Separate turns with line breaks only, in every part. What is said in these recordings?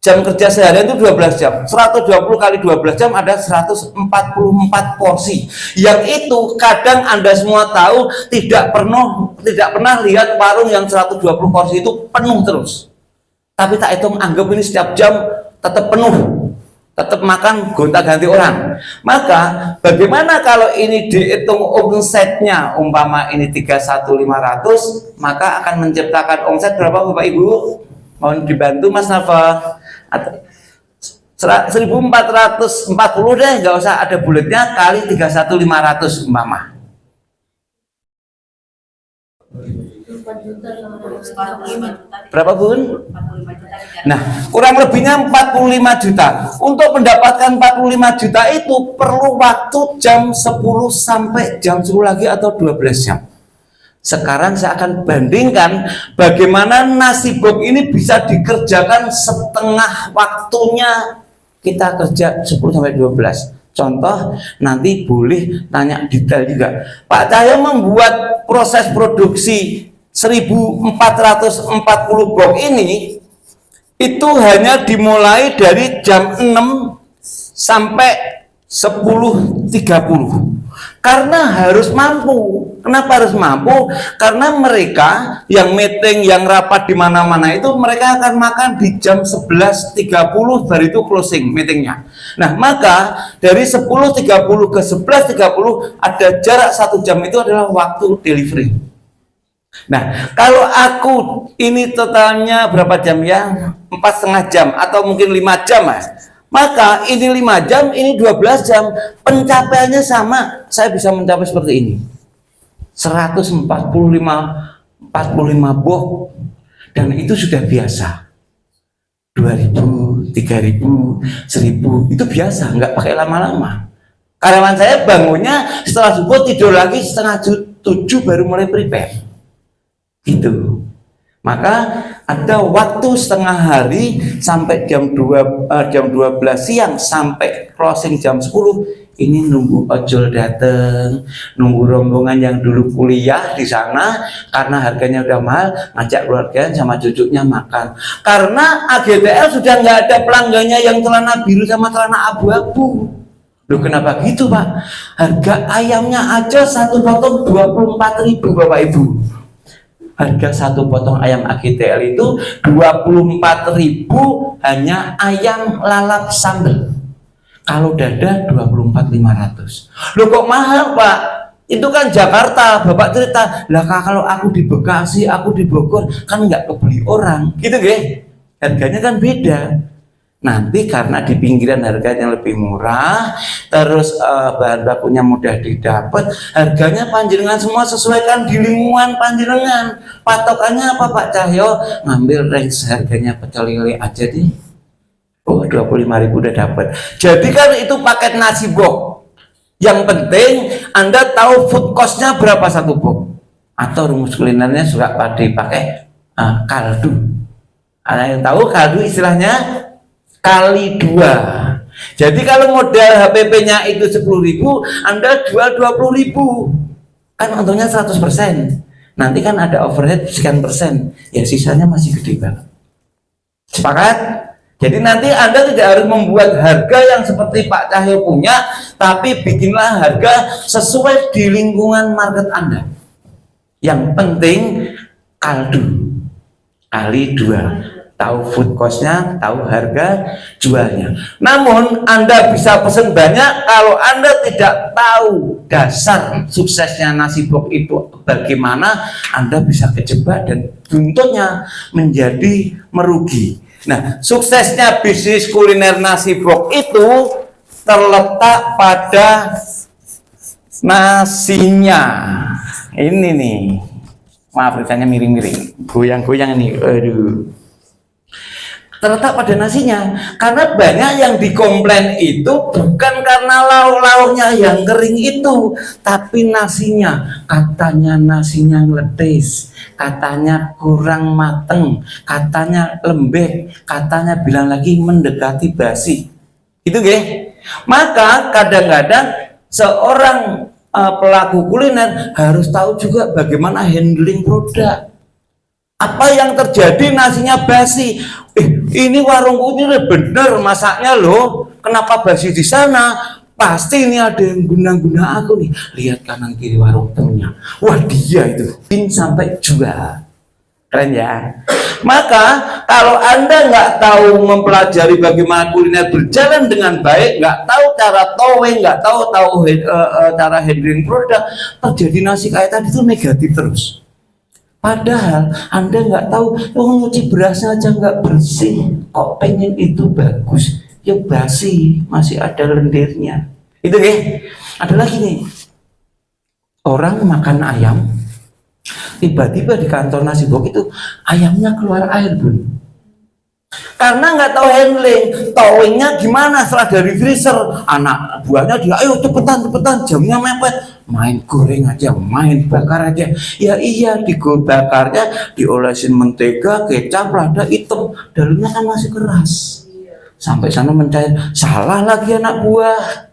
Jam kerja sehari itu 12 jam. 120 kali 12 jam ada 144 porsi. Yang itu kadang Anda semua tahu tidak pernah lihat warung yang 120 porsi itu penuh terus. Tapi tak hitung, anggap ini setiap jam tetap penuh. Tetap makan gonta-ganti orang. Maka bagaimana kalau ini dihitung omsetnya, umpama ini 31.500, maka akan menciptakan omset berapa Bapak Ibu? Mohon dibantu Mas Nafa. 1.440 deh, nggak usah ada bulatnya, kali 31.500 umpama. Berapa Bun? Nah, kurang lebihnya 45 juta. Untuk mendapatkan 45 juta itu perlu waktu jam 10 sampai jam 10 lagi atau 12 jam. Sekarang saya akan bandingkan bagaimana nasi box ini bisa dikerjakan setengah waktunya kita kerja 10 sampai 12. Contoh, nanti boleh tanya detail juga. Pak Cahyo membuat proses produksi 1440 box ini itu hanya dimulai dari jam 6 sampai 10.30. Karena harus mampu. Kenapa harus mampu? Karena mereka yang meeting, yang rapat di mana-mana itu mereka akan makan di jam 11.30 baru itu closing meetingnya. Nah, maka dari 10.30 ke 11.30 ada jarak 1 jam itu adalah waktu delivery. Nah, kalau aku ini totalnya berapa jam ya? 4,5 jam atau mungkin 5 jam Mas. Maka ini 5 jam, ini 12 jam, pencapaiannya sama. Saya bisa mencapai seperti ini. 145 box, dan itu sudah biasa. 2.000, 3.000, 1.000, itu biasa, nggak pakai lama-lama. Karyawan saya bangunnya setelah subuh, tidur lagi setengah 7 baru mulai prepare. Gitu. Maka ada waktu setengah hari sampai jam 12 siang sampai closing jam 10. Ini nunggu ojol dateng, nunggu rombongan yang dulu kuliah di sana karena harganya udah mahal, ngajak keluarga sama cucunya makan. Karena AGTL sudah nggak ada pelanggannya yang celana biru sama celana abu-abu. Loh, kenapa gitu Pak? Harga ayamnya aja satu potong 24.000 Bapak Ibu. Harga satu potong ayam AGTL itu 24.000 hanya ayam lalap sambal. Kalau dada 24.500. Loh, kok mahal Pak? Itu kan Jakarta. Bapak cerita, lah kalau aku di Bekasi, aku di Bogor, kan nggak kebeli orang. Gitu ya? Harganya kan beda. Nanti karena di pinggiran harganya lebih murah, terus bahan bakunya mudah didapat, harganya panjenengan semua sesuaikan di lingkungan panjenengan. Patokannya apa Pak Cahyo? Ngambil range harganya pecel lele aja deh. Oh, 25.000 udah dapat. Jadi kan itu paket nasi box. Yang penting Anda tahu food cost-nya berapa satu box. Atau rumus kulinernya suka pakai kaldu. Ada yang tahu kaldu istilahnya? Kali 2. Jadi kalau modal HPP-nya itu 10.000, Anda jual 20.000. Kan untungnya 100%. Nanti kan ada overhead sekian persen. Ya sisanya masih gede banget. Sepakat? Jadi nanti Anda tidak harus membuat harga yang seperti Pak Cahyo punya, tapi bikinlah harga sesuai di lingkungan market Anda. Yang penting kaldu kali 2. Tahu food cost-nya, tahu harga jualnya. Namun Anda bisa pesan banyak kalau Anda tidak tahu dasar suksesnya nasi box itu bagaimana, Anda bisa kejebak dan buntutnya menjadi merugi. Nah, suksesnya bisnis kuliner nasi box itu terletak pada nasinya. Ini nih, maaf tulisannya miring-miring, goyang-goyang nih. Aduh. Terletak pada nasinya, karena banyak yang dikomplain itu bukan karena lauk-lauknya yang kering itu, tapi nasinya. Katanya nasinya ngeletis, katanya kurang mateng, katanya lembek, katanya bilang lagi mendekati basi. Itu nggih. Maka kadang-kadang seorang pelaku kuliner harus tahu juga bagaimana handling produk. Apa yang terjadi, nasinya basi. Ini warungku ini bener masaknya loh, kenapa basi di sana? Pasti ini ada yang guna-guna aku nih. Lihat kanan kiri warung temennya, wah dia itu sampai jual. Keren ya. Maka kalau Anda nggak tahu mempelajari bagaimana kuliner berjalan dengan baik, nggak tahu cara towing, nggak tahu cara handling produk, terjadi nasi kayak tadi itu negatif terus. Padahal Anda nggak tahu, nyuci berasnya aja nggak bersih, kok pengen itu bagus, ya basi, masih ada lendirnya. Itu ya. Ada lagi nih, orang makan ayam, tiba-tiba di kantor nasi bok itu ayamnya keluar air, Bun. Karena nggak tahu handling, towingnya gimana setelah dari freezer, anak buahnya dia, ayo cepetan, jamnya mepet, main goreng aja, main bakar aja. Ya iya, bakarnya diolesin mentega, kecap, lada hitam, dalamnya kan masih keras. Sampai sana mencair, salah lagi anak buah,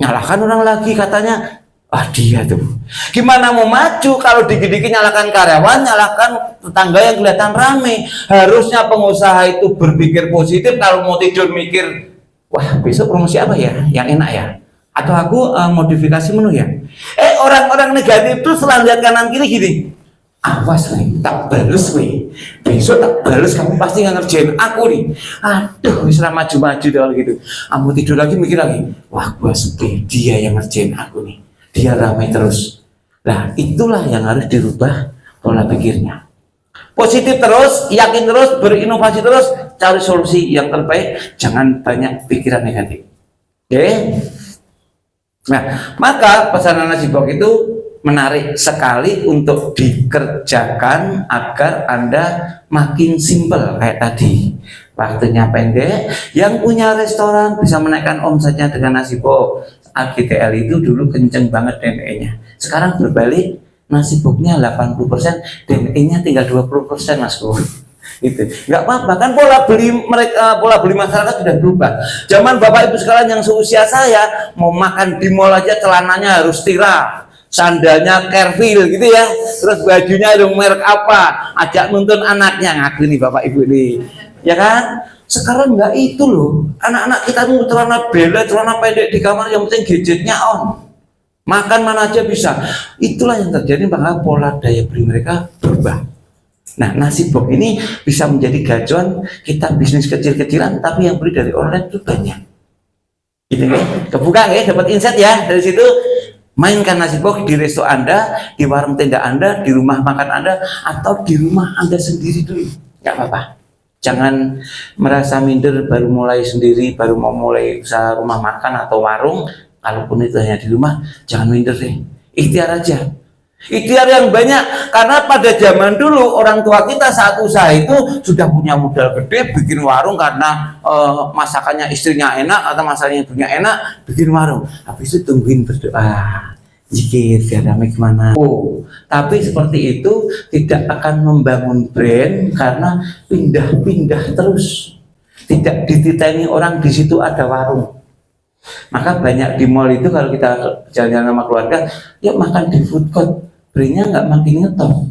nyalahkan orang lagi, katanya dia tuh gimana mau maju kalau dikit-dikit nyalakan karyawan, nyalakan tetangga yang kelihatan rame. Harusnya pengusaha itu berpikir positif, kalau mau tidur mikir, wah besok promosi apa ya yang enak ya, atau aku modifikasi menu ya. Orang-orang negatif itu selalu lihat kanan kiri gini, awas nih, tak bales nih, besok tak bales, kamu pasti nggak ngerjain aku nih. Aduh, bisa maju-maju kalau gitu. Kamu tidur lagi mikir lagi, wah gua sepi, dia yang ngerjain aku nih, dia ramai terus. Nah itulah yang harus dirubah pola pikirnya. Positif terus, yakin terus, berinovasi terus, cari solusi yang terbaik, jangan banyak pikiran negatif. Oke? Nah, maka pesanan nasi bok itu menarik sekali untuk dikerjakan agar Anda makin simpel kayak tadi. Waktunya pendek, yang punya restoran bisa menaikkan omsetnya dengan nasi bok. AGTL itu dulu kenceng banget DME-nya. Sekarang berbalik, nasi boknya 80%, DME-nya tinggal 20%, Masku. Gitu. Nggak apa-apa, kan pola beli masyarakat sudah berubah. Zaman Bapak Ibu sekalian yang seusia saya, mau makan di mall aja celananya harus Tira, sandalnya Kervil gitu ya, terus bajunya ada merek apa, ajak nuntun anaknya, ngaku nih Bapak Ibu nih, ya kan? Sekarang nggak itu loh, anak-anak kita mau celana bela, celana pendek di kamar, yang penting gadgetnya on, makan mana aja bisa. Itulah yang terjadi, maka pola daya beli mereka berubah. Nah, nasi bok ini bisa menjadi gacuan kita bisnis kecil-kecilan, tapi yang beli dari online itu banyak. Gitu ya, kebuka ya, dapat insight ya dari situ. Mainkan nasi bok di resto Anda, di warung tenda Anda, di rumah makan Anda, atau di rumah Anda sendiri dulu, nggak apa-apa. Jangan merasa minder baru mulai sendiri, baru mau mulai usaha rumah makan atau warung. Kalaupun itu hanya di rumah, jangan minder deh. Ikhtiar aja. Ikhtiar yang banyak, karena pada zaman dulu orang tua kita saat usaha itu sudah punya modal gede, bikin warung karena masakannya istrinya enak atau masakannya ibunya enak, bikin warung. Habis itu tungguin berdoa, zikir biar ramai kemana. Tapi seperti itu tidak akan membangun brand, karena pindah-pindah terus, tidak dititeni orang di situ ada warung. Maka banyak di mall itu kalau kita jalan-jalan sama keluarga, yuk makan di food court, brandnya nggak makin ngetop.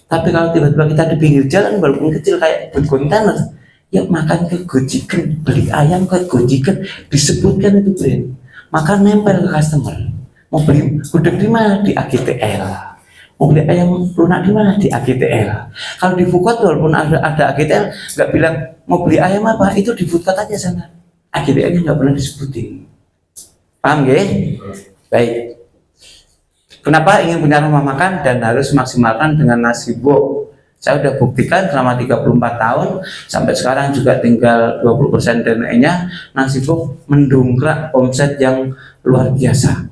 Tapi kalau tiba-tiba kita di pinggir jalan, walaupun kecil kayak food container, yuk makan ke Gojiken, beli ayam ke Gojiken, disebutkan itu brand, maka nempel ke customer. Mau beli gudeg di mana? Di AGTL. Mau beli ayam lunak di mana? Di AGTL. Kalau di food court walaupun ada AGTL, nggak bilang mau beli ayam apa, itu di food court aja sana. AGTL-nya nggak pernah disebutin. Paham ya? Baik. Kenapa ingin punya rumah makan dan harus maksimalkan dengan nasi bok? Saya sudah buktikan selama 34 tahun, sampai sekarang juga tinggal 20% DNE-nya, nasi bok mendongkrak omset yang luar biasa.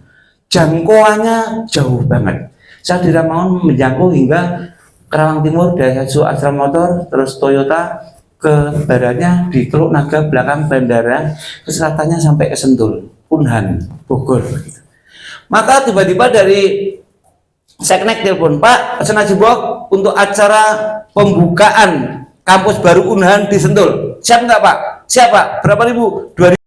Jangkauannya jauh banget. Saya tidak mau menjangkau hingga Kerawang Timur, Daihatsu Astra Motor, terus Toyota, ke baratnya di Teluk Naga belakang bandara, ke selatannya sampai ke Sentul, Unhan, Bogor. Gitu. Maka tiba-tiba dari Seknek telepon, Pak, pesan nasi bok untuk acara pembukaan kampus baru Unhan di Sentul. Siap nggak Pak? Siap Pak. Berapa ribu? 2000.